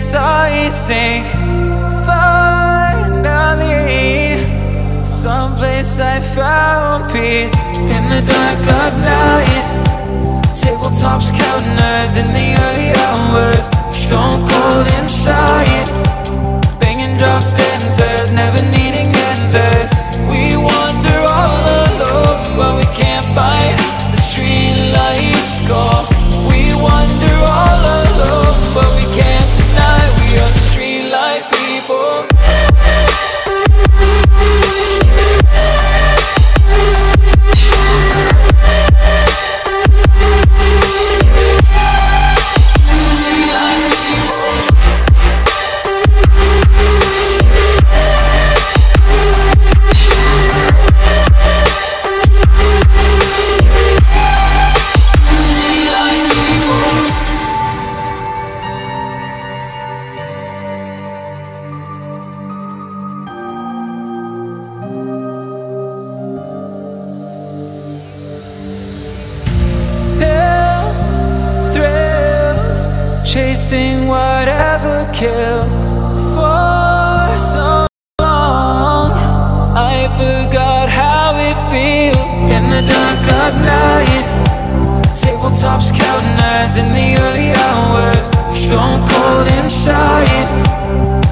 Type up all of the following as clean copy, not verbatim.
as I sink. Finally, someplace I found peace. In the dark of night, tabletops counting nerves in the early hours. Stone cold inside, banging drop stanzas, never needing answers. We wander all alone, but we can't find the street lights go. We wander all alone, but we can't deny we are the street light people. Chasing whatever kills. For so long I forgot how it feels. In the dark of night, tabletops counting nerves in the early hours. Stone cold inside,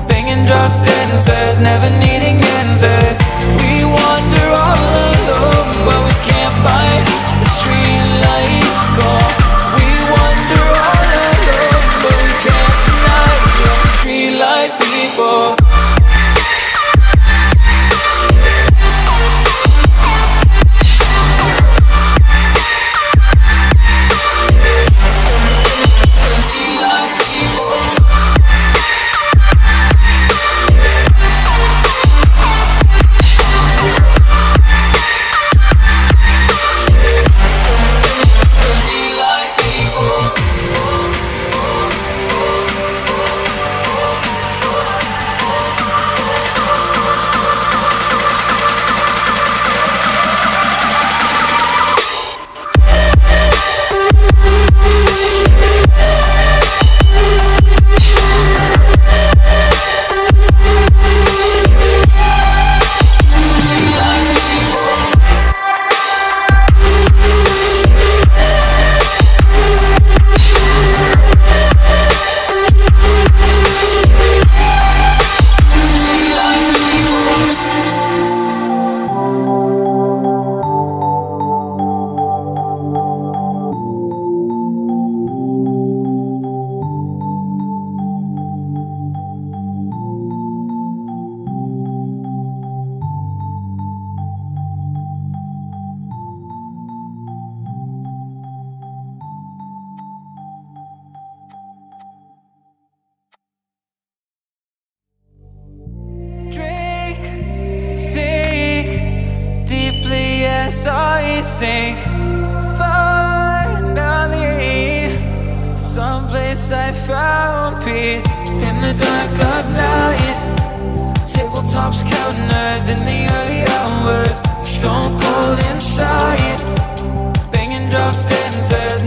banging drop stanzas, never needing answers. We wander all alone, but we can't find the street lights go. We wander all alone, but we can't deny we are the street light people. As I sink. Finally, someplace I found peace. In the dark of night, tabletops counting nerves in the early hours. Stone cold inside, banging drop stanzas,